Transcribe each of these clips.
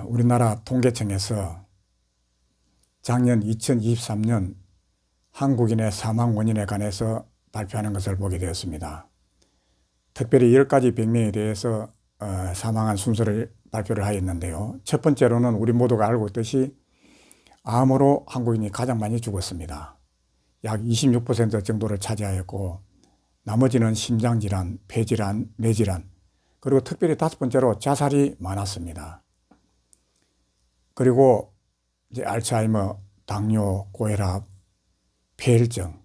우리나라 통계청에서 작년 2023년 한국인의 사망 원인에 관해서 발표하는 것을 보게 되었습니다. 특별히 10가지 병명에 대해서 사망한 순서를 발표를 하였는데요. 첫 번째로는 우리 모두가 알고 있듯이 암으로 한국인이 가장 많이 죽었습니다. 약 26% 정도를 차지하였고, 나머지는 심장질환, 폐질환, 뇌질환, 그리고 특별히 5번째로 자살이 많았습니다. 그리고 이제 알츠하이머, 당뇨, 고혈압, 폐혈증,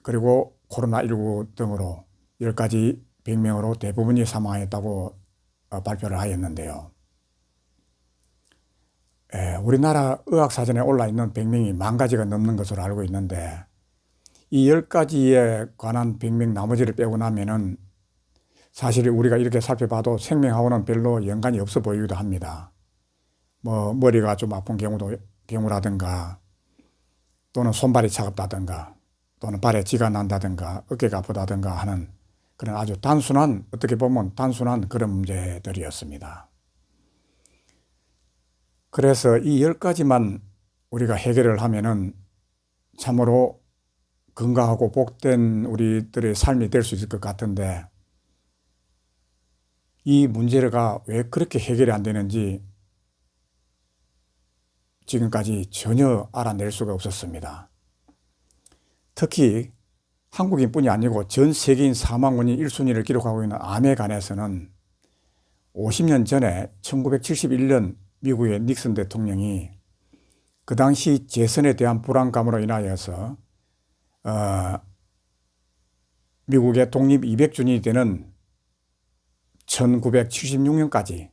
그리고 코로나19 등으로 10가지 병명으로 대부분이 사망했다고 발표를 하였는데요. 우리나라 의학사전에 올라있는 병명이 10,000가지가 넘는 것으로 알고 있는데, 이 10가지에 관한 병명 나머지를 빼고 나면은 사실 우리가 이렇게 살펴봐도 생명하고는 별로 연관이 없어 보이기도 합니다. 뭐 머리가 좀 아픈 경우라든가, 또는 손발이 차갑다든가, 또는 발에 쥐가 난다든가, 어깨가 아프다든가 하는 그런 아주 단순한, 어떻게 보면 단순한 그런 문제들이었습니다. 그래서 이 10가지만 우리가 해결을 하면은 참으로 건강하고 복된 우리들의 삶이 될 수 있을 것 같은데, 이 문제가 왜 그렇게 해결이 안 되는지 지금까지 전혀 알아낼 수가 없었습니다. 특히 한국인뿐이 아니고 전 세계인 사망 원인 1순위를 기록하고 있는 암에 관해서는 50년 전에 1971년 미국의 닉슨 대통령이 그 당시 재선에 대한 불안감으로 인하여서 미국의 독립 200주년이 되는 1976년까지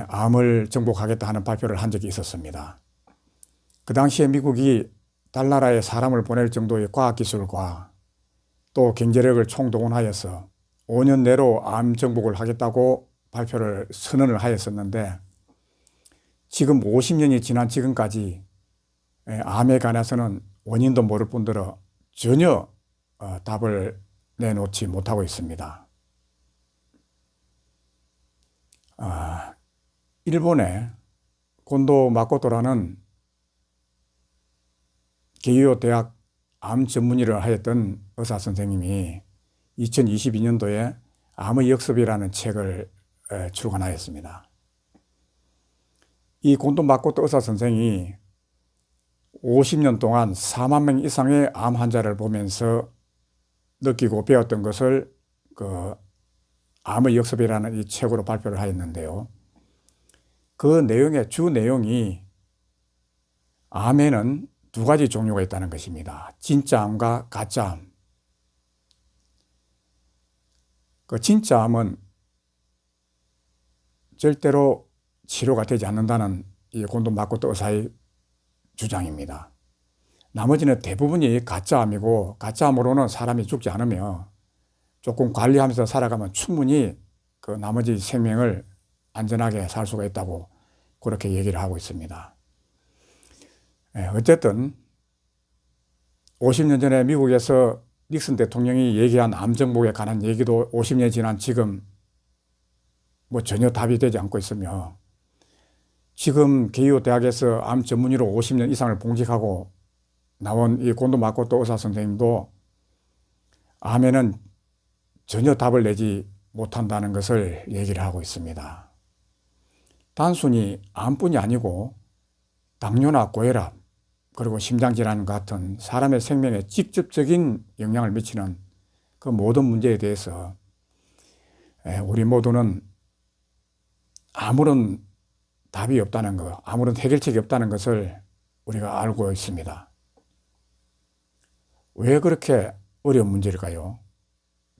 암을 정복하겠다 하는 발표를 한 적이 있었습니다. 그 당시에 미국이 달나라에 사람을 보낼 정도의 과학기술과 또 경제력을 총동원하여서 5년 내로 암 정복을 하겠다고 발표를 선언을 하였었는데, 지금 50년이 지난 지금까지 암에 관해서는 원인도 모를 뿐더러 전혀 답을 내놓지 못하고 있습니다. 일본의 곤도 마코토라는 게이오 대학 암 전문의를 하였던 의사 선생님이 2022년도에 암의 역습이라는 책을 출간하였습니다. 이 곤도 마코토 의사 선생이 50년 동안 4만 명 이상의 암 환자를 보면서 느끼고 배웠던 것을 암의 역습이라는 이 책으로 발표를 하였는데요. 그 내용의 주 내용이 암에는 2가지 종류가 있다는 것입니다. 진짜 암과 가짜 암. 그 진짜 암은 절대로 치료가 되지 않는다는 이 곤도 마코토 의사의 주장입니다. 나머지는 대부분이 가짜암이고, 가짜암으로는 사람이 죽지 않으며 조금 관리하면서 살아가면 충분히 그 나머지 생명을 안전하게 살 수가 있다고 그렇게 얘기를 하고 있습니다. 어쨌든 50년 전에 미국에서 닉슨 대통령이 얘기한 암 정복에 관한 얘기도 50년이 지난 지금 뭐 전혀 답이 되지 않고 있으며, 지금 게이오 대학에서 암 전문의로 50년 이상을 봉직하고 나온 이 곤도 마코토 의사 선생님도 암에는 전혀 답을 내지 못한다는 것을 얘기를 하고 있습니다. 단순히 암뿐이 아니고 당뇨나 고혈압, 그리고 심장질환 같은 사람의 생명에 직접적인 영향을 미치는 그 모든 문제에 대해서 우리 모두는 아무런 답이 없다는 것, 아무런 해결책이 없다는 것을 우리가 알고 있습니다. 왜 그렇게 어려운 문제일까요?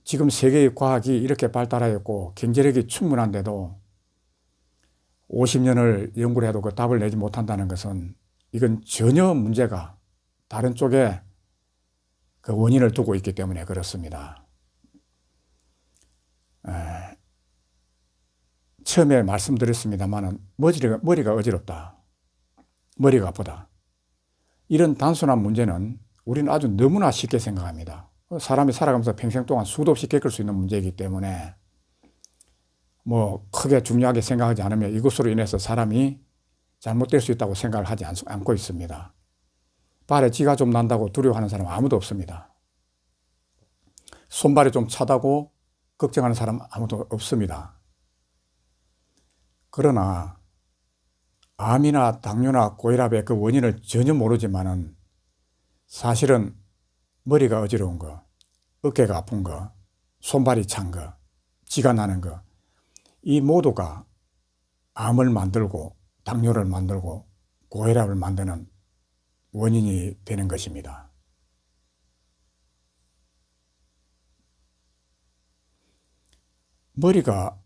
지금 세계의 과학이 이렇게 발달하였고 경제력이 충분한데도 50년을 연구를 해도 그 답을 내지 못한다는 것은, 이건 전혀 문제가 다른 쪽에 그 원인을 두고 있기 때문에 그렇습니다. 처음에 말씀드렸습니다만 머리가 어지럽다, 머리가 아프다, 이런 단순한 문제는 우리는 아주 너무나 쉽게 생각합니다. 사람이 살아가면서 평생 동안 수도 없이 겪을 수 있는 문제이기 때문에 뭐 크게 중요하게 생각하지 않으면 이것으로 인해서 사람이 잘못될 수 있다고 생각을 하지 않고 있습니다. 발에 쥐가 좀 난다고 두려워하는 사람 아무도 없습니다. 손발이 좀 차다고 걱정하는 사람 아무도 없습니다. 그러나 암이나 당뇨나 고혈압의 그 원인을 전혀 모르지만은 사실은 머리가 어지러운 거, 어깨가 아픈 거, 손발이 찬 거, 쥐가 나는 거, 이 모두가 암을 만들고 당뇨를 만들고 고혈압을 만드는 원인이 되는 것입니다. 머리가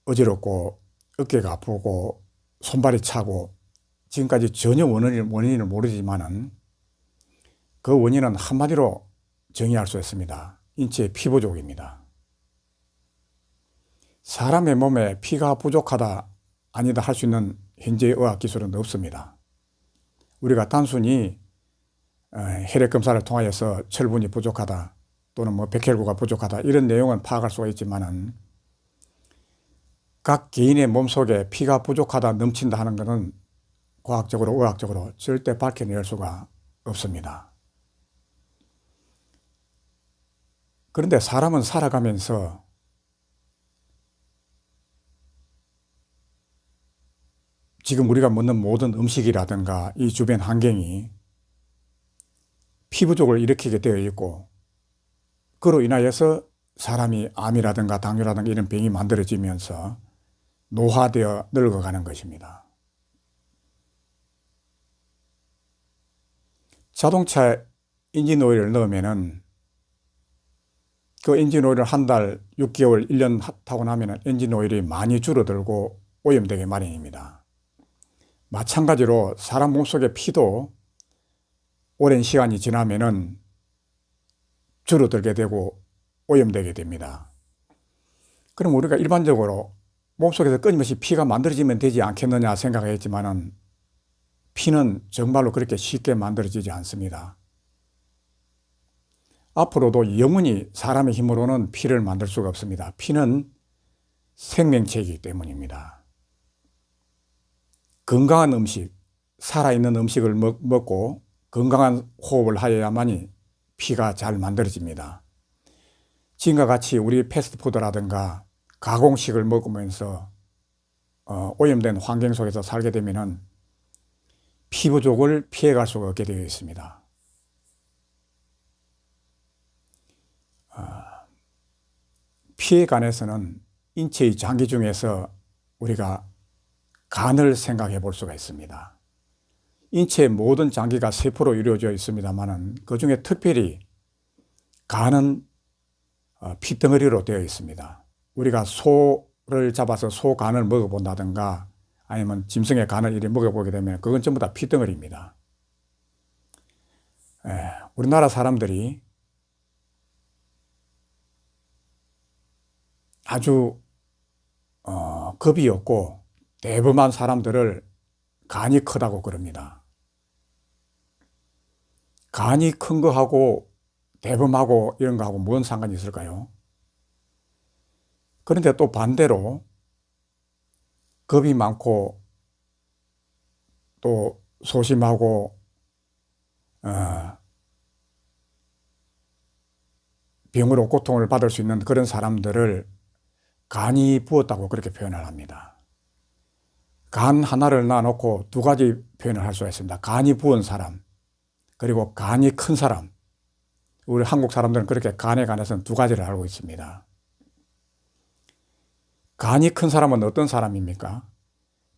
어지럽고 어깨가 아프고 손발이 차고 지금까지 전혀 원인을 모르지만은 그 원인은 한마디로 정의할 수 있습니다. 인체의 피 부족입니다. 사람의 몸에 피가 부족하다 아니다 할 수 있는 현재의 의학 기술은 없습니다. 우리가 단순히 혈액 검사를 통하여서 철분이 부족하다 또는 뭐 백혈구가 부족하다 이런 내용은 파악할 수가 있지만은 각 개인의 몸속에 피가 부족하다 넘친다 하는 것은 과학적으로 의학적으로 절대 밝혀낼 수가 없습니다. 그런데 사람은 살아가면서 지금 우리가 먹는 모든 음식이라든가 이 주변 환경이 피 부족을 일으키게 되어 있고 그로 인하여서 사람이 암이라든가 당뇨라든가 이런 병이 만들어지면서 노화되어 늙어가는 것입니다. 자동차 엔진오일을 넣으면은 그 엔진오일을 한 달, 6개월, 1년 타고 나면은 엔진오일이 많이 줄어들고 오염되게 마련입니다. 마찬가지로 사람 몸속의 피도 오랜 시간이 지나면은 줄어들게 되고 오염되게 됩니다. 그럼 우리가 일반적으로 몸속에서 끊임없이 피가 만들어지면 되지 않겠느냐 생각했지만은 피는 정말로 그렇게 쉽게 만들어지지 않습니다. 앞으로도 영원히 사람의 힘으로는 피를 만들 수가 없습니다. 피는 생명체이기 때문입니다. 건강한 음식, 살아있는 음식을 먹고 건강한 호흡을 하여야만이 피가 잘 만들어집니다. 지금과 같이 우리 패스트푸드라든가 가공식을 먹으면서 오염된 환경 속에서 살게 되면은 피 부족을 피해갈 수가 없게 되어 있습니다. 피에 관해서는 인체의 장기 중에서 우리가 간을 생각해 볼 수가 있습니다. 인체의 모든 장기가 세포로 이루어져 있습니다만 그 중에 특별히 간은 피덩어리로 되어 있습니다. 우리가 소를 잡아서 소 간을 먹어본다든가 아니면 짐승의 간을 이렇게 먹어보게 되면 그건 전부 다 피덩어리입니다. 우리나라 사람들이 아주 겁이 없고 대범한 사람들을 간이 크다고 그럽니다. 간이 큰 거하고 대범하고 이런 거하고 뭔 상관이 있을까요? 그런데 또 반대로 겁이 많고 또 소심하고 병으로 고통을 받을 수 있는 그런 사람들을 간이 부었다고 그렇게 표현을 합니다. 간 하나를 놔놓고 두 가지 표현을 할 수가 있습니다. 간이 부은 사람 그리고 간이 큰 사람. 우리 한국 사람들은 그렇게 간에 관해서는 두 가지를 알고 있습니다. 간이 큰 사람은 어떤 사람입니까?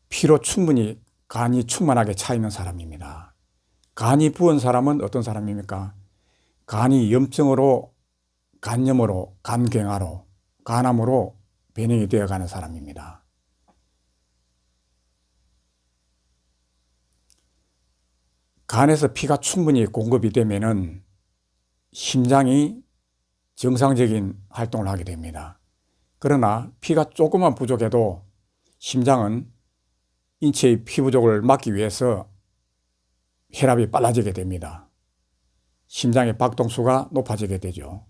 피로 충분히 간이 충만하게 차 있는 사람입니다. 간이 부은 사람은 어떤 사람입니까? 간이 염증으로, 간염으로, 간경화로, 간암으로 변형이 되어가는 사람입니다. 간에서 피가 충분히 공급이 되면은 심장이 정상적인 활동을 하게 됩니다. 그러나 피가 조금만 부족해도 심장은 인체의 피 부족을 막기 위해서 혈압이 빨라지게 됩니다. 심장의 박동수가 높아지게 되죠.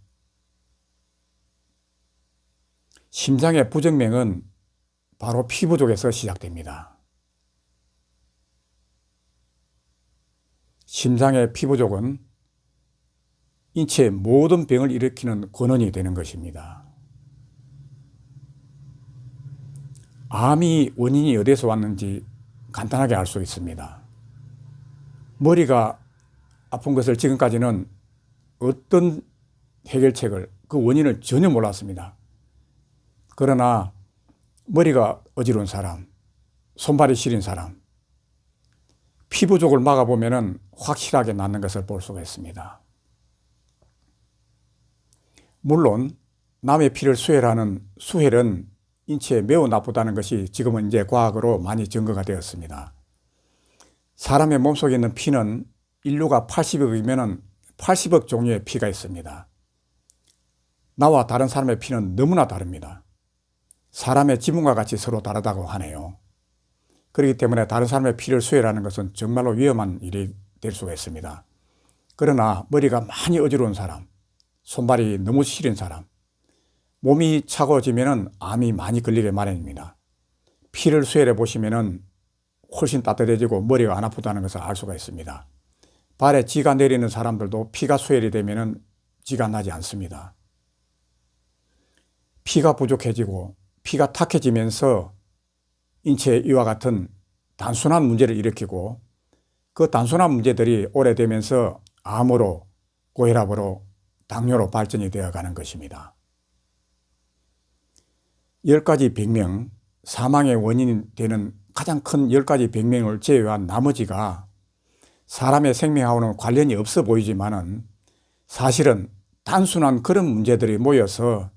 심장의 부정맥은 바로 피부족에서 시작됩니다. 심장의 피부족은 인체의 모든 병을 일으키는 근원이 되는 것입니다. 암이 원인이 어디서 왔는지 간단하게 알 수 있습니다. 머리가 아픈 것을 지금까지는 어떤 해결책을, 그 원인을 전혀 몰랐습니다. 그러나 머리가 어지러운 사람, 손발이 시린 사람, 피부족을 막아보면 확실하게 낫는 것을 볼 수가 있습니다. 물론 남의 피를 수혈하는 수혈은 인체에 매우 나쁘다는 것이 지금은 이제 과학으로 많이 증거가 되었습니다. 사람의 몸속에 있는 피는 인류가 80억이면 80억 종류의 피가 있습니다. 나와 다른 사람의 피는 너무나 다릅니다. 사람의 지문과 같이 서로 다르다고 하네요. 그렇기 때문에 다른 사람의 피를 수혈하는 것은 정말로 위험한 일이 될 수가 있습니다. 그러나 머리가 많이 어지러운 사람, 손발이 너무 시린 사람, 몸이 차가워지면 암이 많이 걸리게 마련입니다. 피를 수혈해 보시면 훨씬 따뜻해지고 머리가 안 아프다는 것을 알 수가 있습니다. 발에 쥐가 내리는 사람들도 피가 수혈이 되면 쥐가 나지 않습니다. 피가 부족해지고 피가 탁해지면서 인체에 이와 같은 단순한 문제를 일으키고 그 단순한 문제들이 오래되면서 암으로, 고혈압으로, 당뇨로 발전이 되어가는 것입니다. 10가지 병명, 사망의 원인이 되는 가장 큰 10가지 병명을 제외한 나머지가 사람의 생명하고는 관련이 없어 보이지만은 사실은 단순한 그런 문제들이 모여서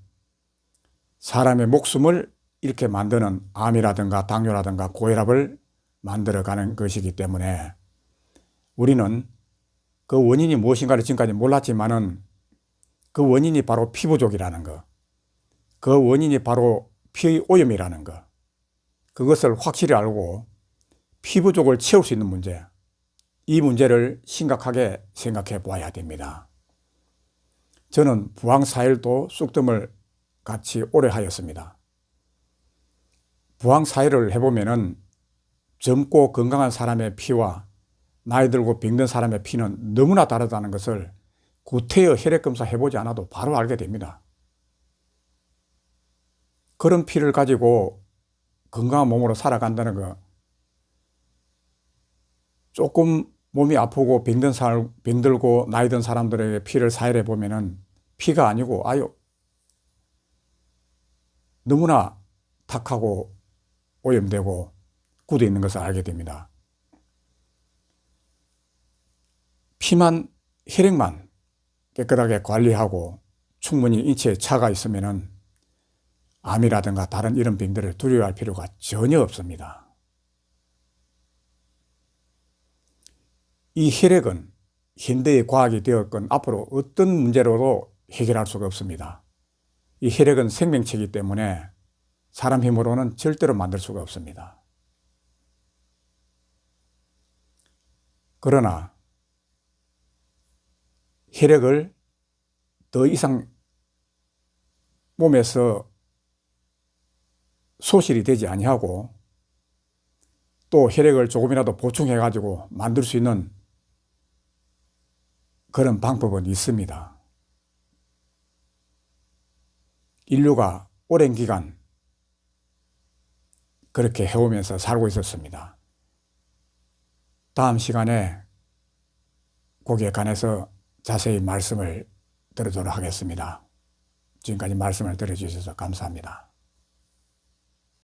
사람의 목숨을 이렇게 만드는 암이라든가 당뇨라든가 고혈압을 만들어가는 것이기 때문에 우리는 그 원인이 무엇인가를 지금까지 몰랐지만은 그 원인이 바로 피부족이라는 것, 그 원인이 바로 피의 오염이라는 것, 그것을 확실히 알고 피부족을 채울 수 있는 문제, 이 문제를 심각하게 생각해 보아야 됩니다. 저는 부항 4일도 쑥뜸을 같이 오래 하였습니다. 부항 4일을 해보면은 젊고 건강한 사람의 피와 나이 들고 병든 사람의 피는 너무나 다르다는 것을 구태여 혈액검사 해보지 않아도 바로 알게 됩니다. 그런 피를 가지고 건강한 몸으로 살아간다는 거, 조금 몸이 아프고 병들고 나이 든 사람들에게 피를 사혈해 보면은 피가 아니고 아유 너무나 탁하고 오염되고 굳어 있는 것을 알게 됩니다. 피만, 혈액만 깨끗하게 관리하고 충분히 인체에 차가 있으면은 암이라든가 다른 이런 병들을 두려워할 필요가 전혀 없습니다. 이 혈액은 현대의 과학이 되었건 앞으로 어떤 문제로도 해결할 수가 없습니다. 이 혈액은 생명체이기 때문에 사람 힘으로는 절대로 만들 수가 없습니다. 그러나 혈액을 더 이상 몸에서 소실이 되지 아니하고 또 혈액을 조금이라도 보충해 가지고 만들 수 있는 그런 방법은 있습니다. 인류가 오랜 기간 그렇게 해오면서 살고 있었습니다. 다음 시간에 거기에 관해서 자세히 말씀을 드리도록 하겠습니다. 지금까지 말씀을 들어주셔서 감사합니다.